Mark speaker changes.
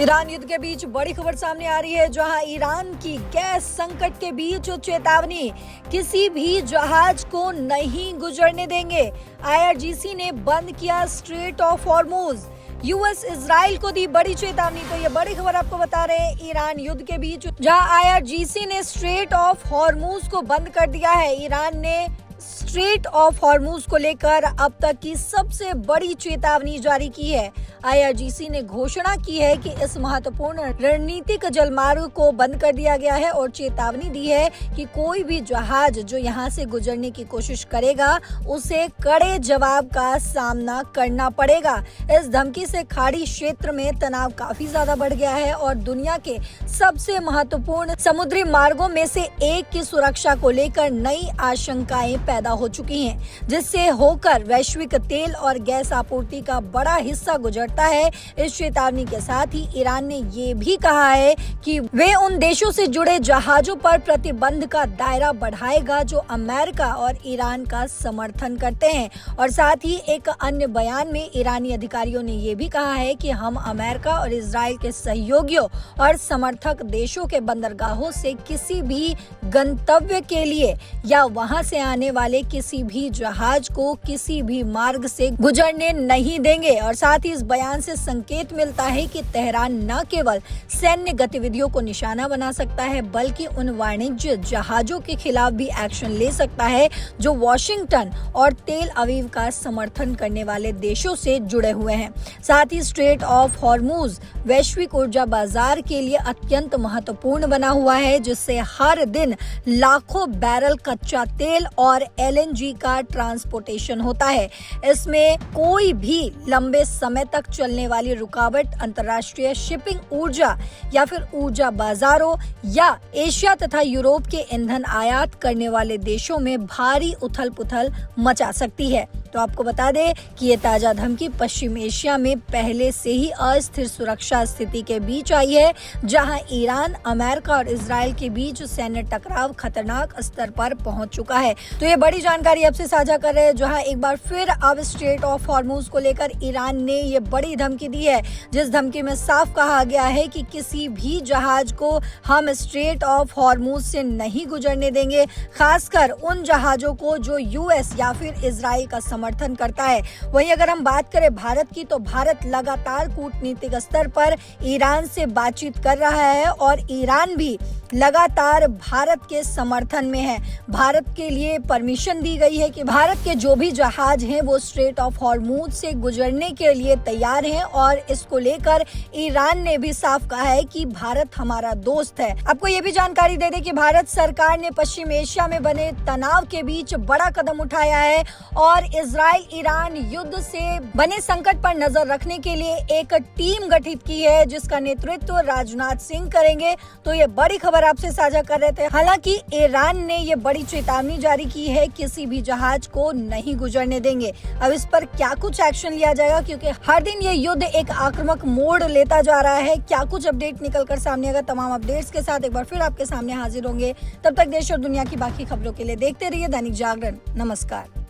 Speaker 1: Iran युद्ध के बीच बड़ी खबर सामने आ रही है, जहां ईरान की गैस संकट के बीच चेतावनी, किसी भी जहाज को नहीं गुजरने देंगे। आईआरजीसी ने बंद किया straight of Hormuz. US Israel को दी बड़ी चेतावनी। तो ये बड़ी खबर आपको बता रहे हैं ईरान युद्ध के बीच, जहां आईआरजीसी ने स्ट्रेट ऑफ हॉर्मुज को बंद कर दिया है। ईरान ने स्ट्रेट ऑफ हॉर्मुज को लेकर अब तक की सबसे बड़ी चेतावनी जारी की है। आईआरजीसी ने घोषणा की है कि इस महत्वपूर्ण रणनीतिक जलमार्ग को बंद कर दिया गया है और चेतावनी दी है कि कोई भी जहाज जो यहां से गुजरने की कोशिश करेगा उसे कड़े जवाब का सामना करना पड़ेगा। इस धमकी से खाड़ी क्षेत्र में तनाव काफी ज्यादा बढ़ गया है और दुनिया के सबसे महत्वपूर्ण समुद्री मार्गों में से एक की सुरक्षा को लेकर नई आशंकाएं पैदा हो चुकी हैं, जिससे होकर वैश्विक तेल और गैस आपूर्ति का बड़ा हिस्सा गुजरता है। इस चेतावनी के साथ ही ईरान ने ये भी कहा है कि वे उन देशों से जुड़े जहाजों पर प्रतिबंध का दायरा बढ़ाएगा जो अमेरिका और ईरान का समर्थन करते हैं। और साथ ही एक अन्य बयान में ईरानी अधिकारियों ने ये भी कहा है कि हम अमेरिका और इजराइल के सहयोगियों और समर्थक देशों के बंदरगाहों से किसी भी गंतव्य के लिए या वहां से आने वाले किसी भी जहाज को किसी भी मार्ग से गुजरने नहीं देंगे। और साथ ही इस बयान से संकेत मिलता है कि तेहरान न केवल सैन्य गतिविधियों को निशाना बना सकता है, बल्कि उन वाणिज्य जहाजों के खिलाफ भी एक्शन ले सकता है जो वॉशिंगटन और तेल अवीव का समर्थन करने वाले देशों से जुड़े हुए हैं। साथ ही स्ट्रेट ऑफ हॉर्मुज वैश्विक ऊर्जा बाजार के लिए अत्यंत महत्वपूर्ण बना हुआ है, जिससे हर दिन लाखों बैरल कच्चा तेल और एलएनजी का ट्रांसपोर्टेशन होता है। इसमें कोई भी लंबे समय तक चलने वाली रुकावट अंतर्राष्ट्रीय शिपिंग ऊर्जा या फिर ऊर्जा बाजारों या एशिया तथा यूरोप के ईंधन आयात करने वाले देशों में भारी उथल पुथल मचा सकती है। तो आपको बता दें कि ये ताजा धमकी पश्चिम एशिया में पहले से ही अस्थिर सुरक्षा स्थिति के बीच आई है, जहां ईरान, अमेरिका और इजराइल के बीच सैन्य टकराव खतरनाक स्तर पर पहुंच चुका है। तो ये बड़ी जानकारी आपसे साझा कर रहे हैं, जहां एक बार फिर अब स्ट्रेट ऑफ हॉर्मुज को लेकर ईरान ने ये बड़ी धमकी दी है, जिस धमकी में साफ कहा गया है कि किसी भी जहाज को हम स्ट्रेट ऑफ हॉर्मुज से नहीं गुजरने देंगे, खासकर उन जहाजों को जो यूएस या फिर इजराइल का समर्थन करता है। वहीं अगर हम बात करें भारत की, तो भारत लगातार कूटनीतिक स्तर पर ईरान से बातचीत कर रहा है और ईरान भी लगातार भारत के समर्थन में है। भारत के लिए परमिशन दी गई है कि भारत के जो भी जहाज हैं वो स्ट्रेट ऑफ हॉर्मुज से गुजरने के लिए तैयार हैं और इसको लेकर ईरान ने भी साफ कहा है कि भारत हमारा दोस्त है। आपको ये भी जानकारी दे दें कि भारत सरकार ने पश्चिम एशिया में बने तनाव के बीच बड़ा कदम उठाया है और इजराइल ईरान युद्ध से बने संकट पर नजर रखने के लिए एक टीम गठित की है, जिसका नेतृत्व राजनाथ सिंह करेंगे। तो ये बड़ी खबर आपसे साझा कर रहे थे। हालांकि ईरान ने ये बड़ी चेतावनी जारी की है, किसी भी जहाज को नहीं गुजरने देंगे। अब इस पर क्या कुछ एक्शन लिया जाएगा, क्योंकि हर दिन ये युद्ध एक आक्रामक मोड़ लेता जा रहा है। क्या कुछ अपडेट निकल कर सामने आएगा, तमाम अपडेट्स के साथ एक बार फिर आपके सामने हाजिर होंगे। तब तक देश और दुनिया की बाकी खबरों के लिए देखते रहिए दैनिक जागरण। नमस्कार।